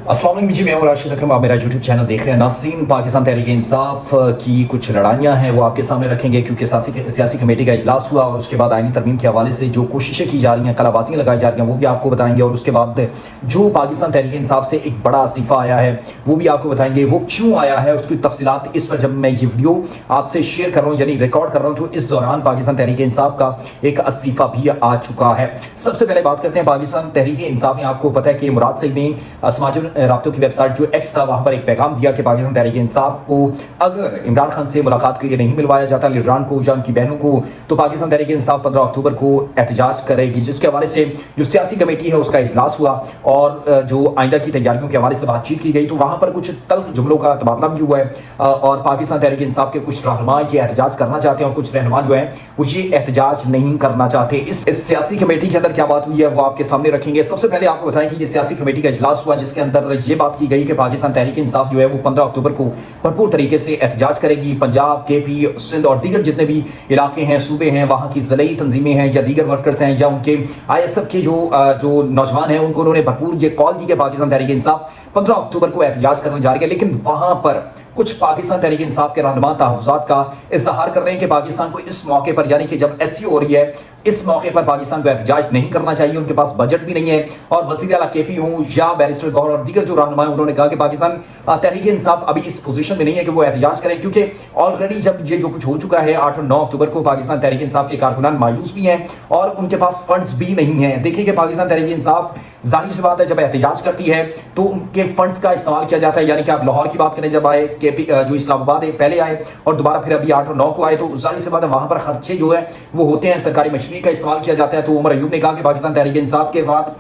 अस्सलाम वालेकुम जी, मैं राशिद अकरम, आप मेरा यूट्यूब चैनल देख रहे हैं। नाज़रीन, पाकिस्तान तहरीक इंसाफ की कुछ लड़ाइयाँ हैं वो आपके सामने रखेंगे क्योंकि सियासी कमेटी का इजलास हुआ और उसके बाद आईनी तरमीम के हवाले से जो कोशिशें की जा रही हैं, कलाबातियाँ लगाई जा रही हैं, वो भी आपको बताएंगे। और उसके बाद जो पाकिस्तान तहरीक इंसाफ से एक बड़ा इस्तीफ़ा आया है वो भी आपको बताएंगे। वो क्यों आया है, उसकी तफसीलात इस पर जब मैं ये वीडियो आपसे शेयर कर रहा हूँ, यानी रिकॉर्ड कर रहा हूँ, तो इस दौरान पाकिस्तान तहरीक इंसाफ का एक इस्तीफ़ा भी आ चुका है। सबसे पहले बात करते हैं पाकिस्तान तहरीक इंसाफ में। आपको पता है कि मुराद सईद ने समाजी राब्तों की वेबसाइट जो एक्स था वहां पर एक पैगाम दिया कि पाकिस्तान तहरीक इंसाफ को अगर इमरान खान से मुलाकात के लिए नहीं मिलवाया जाता लीडरान को या उनकी बहनों को, तो पाकिस्तान तहरीक इंसाफ 15 अक्टूबर को एहतजाज करेगी। जिसके हवाले से जो सियासी कमेटी है उसका इजलास हुआ और जो आइंदा की तैयारियों के हवाले से बातचीत की गई, तो वहां पर कुछ तल्ख जुमलों का तबादला भी हुआ है और पाकिस्तान तहरीक इंसाफ के कुछ रहनुमा ये एहतजाज करना चाहते हैं और कुछ रहनुमा जो है वो ये एहतजाज नहीं करना चाहते। इस सियासी कमेटी के अंदर क्या बात हुई है वो आपके सामने रखेंगे। सबसे पहले आपको बताएं कि ये सियासी कमेटी का इजलास हुआ जिसके अंदर ये बात की गई कि पाकिस्तान तहरीक इंसाफ जो है वो 15 अक्टूबर को भरपूर तरीके से एहतजाज करेगी। पंजाब, केपी, सिंध और दीगर जितने भी इलाके हैं, सूबे हैं, वहां की ज़लई तंजीमें हैं या दीगर वर्कर्स हैं या उनके ISF के जो नौजवान हैं, उनको उन्होंने भरपूर ये कॉल दी कि पाकिस्तान तहरीक इंसाफ 15 अक्टूबर को एहतजाज करने जा रही है। लेकिन वहां पर कुछ पाकिस्तान तहरीक इंसाफ के रहनुमा तहफ़्फ़ुज़ात का इज़हार कर रहे हैं कि पाकिस्तान को इस मौके पर, यानी कि जब SCO हो रही है, इस मौके पर पाकिस्तान को एहतजाज नहीं करना चाहिए। उनके पास बजट भी नहीं है और वज़ीर आला KP हो या बैरिस्टर गौहर और दीगर जो रहनुमा हैं, उन्होंने कहा कि पाकिस्तान तहरीक इंसाफ अभी इस पोजीशन में नहीं है कि वो एहतजाज करें, क्योंकि ऑलरेडी जब ये जो कुछ हो चुका है 8 और 9 अक्टूबर को पाकिस्तान तहरीक इंसाफ के कारकुनान मायूस भी हैं और उनके पास फंड्स भी नहीं है। देखिए कि पाकिस्तान तहरीक इंसाफ जाहिर सी बात है जब एहतजाज करती है तो उनके फंड्स का इस्तेमाल किया जाता है। यानी कि आप लाहौर की बात करें, जब आए KP जो इस्लामाबाद पहले आए और दोबारा फिर अभी 8 और 9 को आए, तो जाहिर सी बात है वहां पर खर्चे जो है वो होते हैं, सरकारी मशीनरी का इस्तेमाल किया जाता है। तो उमर अयूब ने कहा कि पाकिस्तान तहरीक इंसाफ के बाद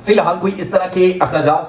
फिलहाल कोई इस तरह के अखराजात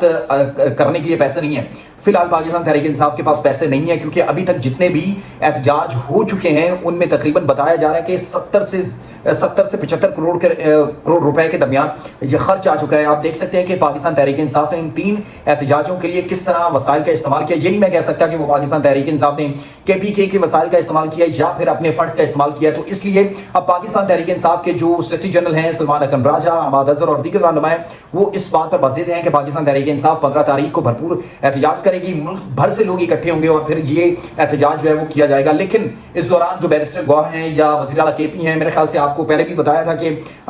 करने के लिए पैसे नहीं है। फिलहाल पाकिस्तान तहरीक इंसाफ के पास पैसे नहीं है क्योंकि अभी तक जितने भी एहतजाज हो चुके हैं उनमें तकरीबन बताया जा रहा है कि 70 से 75 करोड़ रुपए के दरमियान ये खर्च आ चुका है। आप देख सकते हैं कि पाकिस्तान तहरीक इंसाफ ने इन 3 एहतजाजों के लिए किस तरह वसाइल का इस्तेमाल किया। ये नहीं मैं कह सकता कि वो पाकिस्तान तहरीक इंसाफ ने KPK के वसाइल का इस्तेमाल किया या फिर अपने फंड्स का इस्तेमाल किया। तो इसलिए अब पाकिस्तान तहरीक इंसाफ के जो सेक्रेटरी जनरल हैं सलमान अकरम राजा, अहमद अजहर और दीगर रहनुमा हैं, वो इस बात पर बज़िद हैं कि पाकिस्तान तहरीक इंसाफ 15 तारीख को भरपूर एहतजाज करेगी। मुल्क भर से लोग इकट्ठे होंगे और फिर ये एहतजाज जो है वो किया जाएगा। लेकिन इस दौरान जो बैरिस्टर गौहर हैं या वज़ीर आला KP हैं, मेरे ख्याल से आपको पहले भी बताया था कि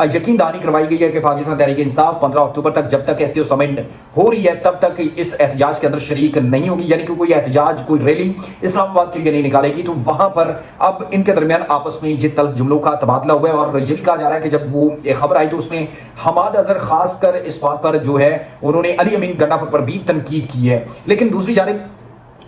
यकीन दहानी करवाई गई है कि पाकिस्तान तहरीक इंसाफ 15 अक्टूबर तक, जब तक SCO समिट हो रही है, तब तक इस एहतजाज के अंदर शरीक नहीं होगी। यानी कि कोई एहतजाज, कोई रैली इस्लामाबाद के लिए नहीं निकालेगी। तो वहां पर अब इनके दरमियान आपस में ये तल्ख जुमलों का तबादला हुआ है और ये भी कहा जा रहा है कि जब वो एक खबर आई तो उसमें अहमद अजहर खासकर इस बात पर जो है उन्होंने अली अमीन गंडापुर पर भी तनकीद की है। लेकिन दूसरी जानिब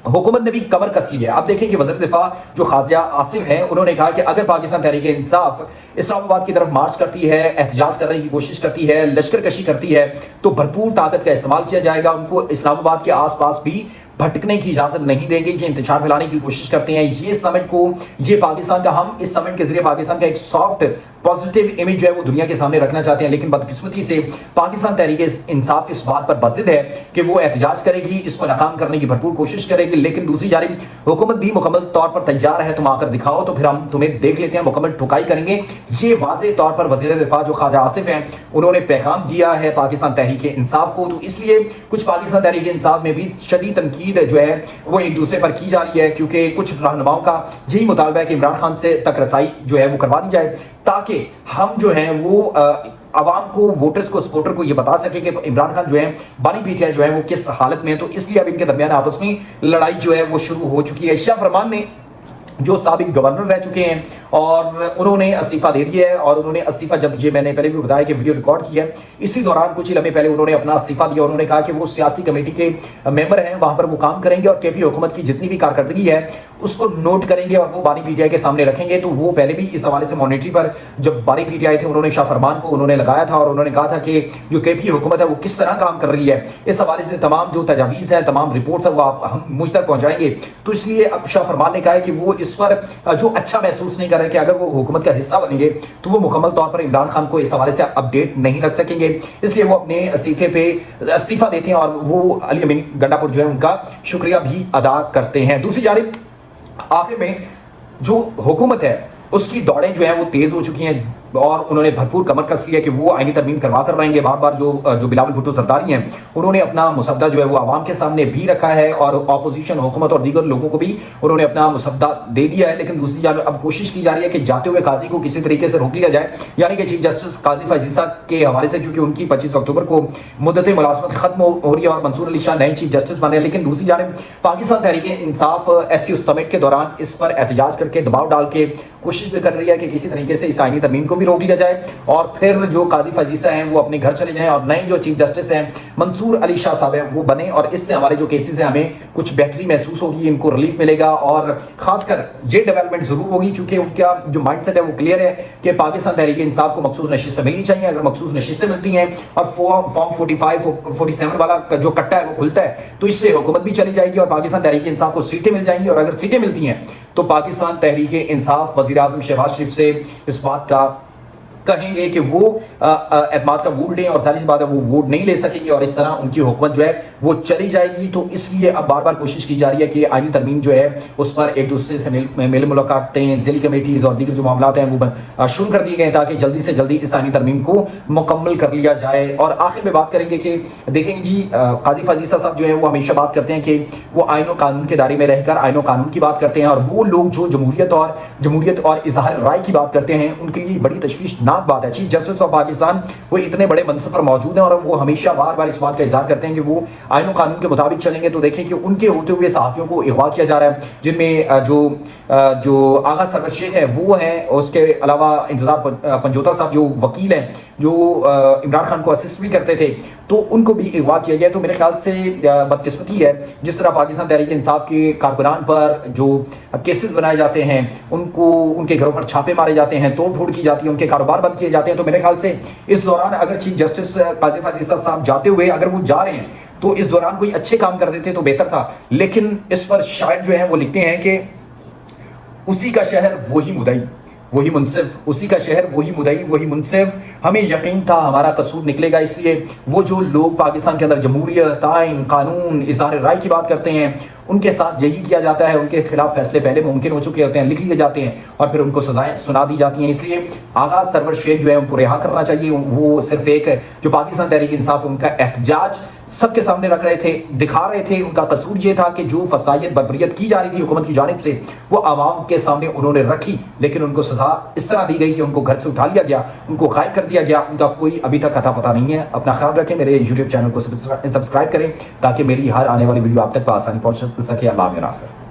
हुकूमत ने भी कमर कस ली है। आप देखें कि वज़ीर दिफा जो ख्वाजा आसिफ हैं, उन्होंने कहा कि अगर पाकिस्तान तहरीक इंसाफ इस्लामाबाद की तरफ मार्च करती है, एहतजाज करने की कोशिश करती है, लश्कर कशी करती है, तो भरपूर ताकत का इस्तेमाल किया जाएगा। उनको इस्लामाबाद के आसपास भी भटकने की इजाजत नहीं देंगे। ये इंतशार फैलाने की कोशिश करते हैं। ये समिट को, ये पाकिस्तान का, हम इस समिट के जरिए पाकिस्तान का एक सॉफ्ट पॉजिटिव इमेज जो है वो दुनिया के सामने रखना चाहते हैं। लेकिन बदकिस्मती से पाकिस्तान तहरीक इंसाफ इस बात पर बज़िद है कि वो एहतजाज करेगी, इसको नाकाम करने की भरपूर कोशिश करेगी। लेकिन दूसरी जानिब हुकूमत भी मुकम्मल तौर पर तैयार है, तुम आकर दिखाओ तो फिर हम तुम्हें देख लेते हैं, मुकम्मल ठुकाई करेंगे। ये वाज़ेह तौर पर वज़ीर दिफा जो ख्वाजा आसिफ हैं उन्होंने पैगाम दिया है पाकिस्तान तहरीक इंसाफ को। तो इसलिए कुछ पाकिस्तान तहरीक इंसाफ में भी शदीद तनकीद जो है वो एक दूसरे पर की जा रही है क्योंकि कुछ रहनुमाओं का यही मुतालबा है कि इमरान खान से तक रसाई जो है वो करवा दी जाए ताकि हम जो है वो आवाम को, वोटर्स को, सपोर्टर को ये बता सके कि इमरान खान जो है, बानी पीटीआई जो है वो किस हालत में है। तो इसलिए अब इनके दरमियान आपस में लड़ाई जो है वो शुरू हो चुकी है। शाह फरमान ने जो साबिक गवर्नर रह चुके हैं और उन्होंने इस्तीफा दे दिया है और उन्होंने इस्तीफा, जब ये मैंने पहले भी बताया कि वीडियो रिकॉर्ड किया है, इसी दौरान कुछ ही लम्हे पहले उन्होंने अपना इस्तीफा दिया। उन्होंने कहा कि वो सियासी कमेटी के मेंबर हैं, वहां पर वो काम करेंगे और KP हुकूमत की जितनी भी कारकर्दगी है उसको नोट करेंगे और वो बानी पीटीआई के सामने रखेंगे। तो वो पहले भी इस हवाले से मॉनिटरी पर जब बानी पीटीआई थे उन्होंने शाह फरमान को उन्होंने लगाया था और उन्होंने कहा था कि जो KP हुकूमत है वो किस तरह काम कर रही है। इस हवाले से तमाम जो तजावीज़ है, तमाम रिपोर्ट्स है वो हम मुझ तक पहुंचाएंगे। तो इसलिए अब शाह फरमान ने कहा है कि वो इस पर जो अच्छा महसूस नहीं कर रहे कि अगर वो हुकूमत का हिस्सा बनेंगे तो वो मुकम्मल तौर पर इमरान खान को इस हवाले से अपडेट नहीं रख सकेंगे। इसलिए वो अपने इस्तीफा देते हैं और वो अली अमीन गंडापुर जो है उनका शुक्रिया भी अदा करते हैं। दूसरी जानिब आखिर में जो हुकूमत है उसकी दौड़ें जो है वो तेज हो चुकी हैं। اور انہوں نے بھرپور کمر کس لی ہے کہ وہ آئینی ترمیم کروا کر رہیں گے. بار بار جو بلاول بھٹو زرداری ہیں انہوں نے اپنا مسودہ جو ہے وہ عوام کے سامنے بھی رکھا ہے اور اپوزیشن حکومت اور دیگر لوگوں کو بھی انہوں نے اپنا مسودہ دے دیا ہے. لیکن دوسری جانب اب کوشش کی جا رہی ہے کہ جاتے ہوئے قاضی کو کسی طریقے سے روک لیا جائے, یعنی کہ چیف جسٹس قاضی فیض عیسیٰ کے حوالے سے, کیونکہ ان کی 25 اکتوبر کو مدت ملازمت ختم ہو رہی ہے اور منصور علی شاہ نئے چیف جسٹس بنے ہیں. لیکن دوسری جانب پاکستان تحریک انصاف SCO سمٹ کے دوران اس پر احتجاج کر کے دباؤ ڈال کے کوشش بھی کر رہی ہے کہ کسی طریقے سے اس آئینی ترمیم کو بھی روک لیا جائے اور پھر جو قاضی فیض عیسیٰ ہیں وہ اپنے گھر چلے جائیں اور نئے جو چیف جسٹس ہیں منصور علی شاہ صاحب ہیں وہ بنے, اور اس سے ہمارے جو کیسز ہیں ہمیں کچھ بہتری محسوس ہوگی, ان کو ریلیف ملے گا اور خاص کر یہ ڈیولپمنٹ ضرور ہوگی کیونکہ ان کا جو مائنڈ سیٹ ہے وہ کلیئر ہے کہ پاکستان تحریک انصاف کو مخصوص نشستیں ملنی چاہیے. اگر مخصوص نشستیں ملتی ہیں اور فارم 45 47 والا جو کٹا ہے وہ کھلتا ہے تو اس سے حکومت بھی چلی جائے گی اور پاکستان تحریک انصاف کو سیٹیں مل جائیں گی, اور اگر سیٹیں ملتی ہیں تو پاکستان تحریک انصاف وزیر اعظم شہباز شریف سے اس بات کا کہیں گے کہ وہ اعتماد کا ووٹ لیں, اور ظاہر سی بات ہے وہ ووٹ نہیں لے سکیں گے اور اس طرح ان کی حکومت جو ہے وہ چلی جائے گی. تو اس لیے اب بار بار کوشش کی جا رہی ہے کہ آئینی ترمیم جو ہے اس پر ایک دوسرے سے میل ملاقاتیں, ذیلی کمیٹیز اور دیگر جو معاملات ہیں وہ شروع کر دیے گئے تاکہ جلدی سے جلدی اس آئینی ترمیم کو مکمل کر لیا جائے. اور آخر میں بات کریں گے کہ دیکھیں جی قاضی فیض عیسیٰ صاحب جو ہیں وہ ہمیشہ بات کرتے ہیں کہ وہ آئین و قانون کے دائرے میں رہ کر آئین و قانون کی بات کرتے ہیں, اور وہ لوگ جو جمہوریت اور اظہار رائے کی بات کرتے ہیں ان کے لیے بڑی تشویشناک بات ہے. چیف جسٹس آف پاکستان وہ اتنے بڑے منصب پر موجود ہیں اور وہ ہمیشہ بار بار اس بات کا اظہار کرتے ہیں کہ وہ آئین و قانون کے مطابق چلیں گے. تو دیکھیں کہ ان کے ہوتے ہوئے صحافیوں کو اغوا کیا جا رہا ہے, جن میں جو آغا سرور شیخ ہے وہ ہیں, اس کے علاوہ انتظار پنجوتا صاحب جو وکیل ہیں جو عمران خان کو اسسٹ بھی کرتے تھے, تو ان کو بھی اغوا کیا گیا. تو میرے خیال سے بدقسمتی ہے جس طرح پاکستان تحریک انصاف کے کارکنان پر جو کیسز بنائے جاتے ہیں, ان کے گھروں پر چھاپے مارے جاتے ہیں, توڑ پھوڑ کی جاتی ہے, ان کے کاروبار بند کیے جاتے ہیں. تو میرے خیال سے اس دوران اگر چیف جسٹس قاضی فیض عیسیٰ صاحب جاتے ہوئے اگر وہ جا رہے ہیں تو اس دوران کوئی اچھے کام کر دیتے تو بہتر تھا. لیکن اس پر شاعر جو ہیں وہ لکھتے ہیں کہ اسی کا شہر وہی مدعی وہی منصف, اسی کا شہر وہی مدعی وہی منصف, ہمیں یقین تھا ہمارا قصور نکلے گا. اس لیے وہ جو لوگ پاکستان کے اندر جمہوریت, آئین, قانون, اظہار رائے کی بات کرتے ہیں ان کے ساتھ یہی کیا جاتا ہے. ان کے خلاف فیصلے پہلے ممکن ہو چکے ہوتے ہیں, لکھ لیے جاتے ہیں اور پھر ان کو سزائیں سنا دی جاتی ہیں. اس لیے آغا سرور شیخ جو ہے ان کو رہا کرنا چاہیے. وہ صرف ایک جو پاکستان تحریک انصاف ان کا احتجاج سب کے سامنے رکھ رہے تھے, دکھا رہے تھے. ان کا قصور یہ تھا کہ جو فسادیت بربریت کی جا رہی تھی حکومت کی جانب سے وہ عوام کے سامنے انہوں نے رکھی, لیکن ان کو سزا اس طرح دی گئی کہ ان کو گھر سے اٹھا لیا گیا, ان کو غائب کر دیا گیا. ان کا کوئی ابھی تک اتا پتہ نہیں ہے. اپنا خیال رکھیں, میرے YouTube چینل کو سبسکرائب کریں تاکہ میری ہر آنے والی ویڈیو آپ تک بآسانی پہنچ سکے. اللہ حافظ.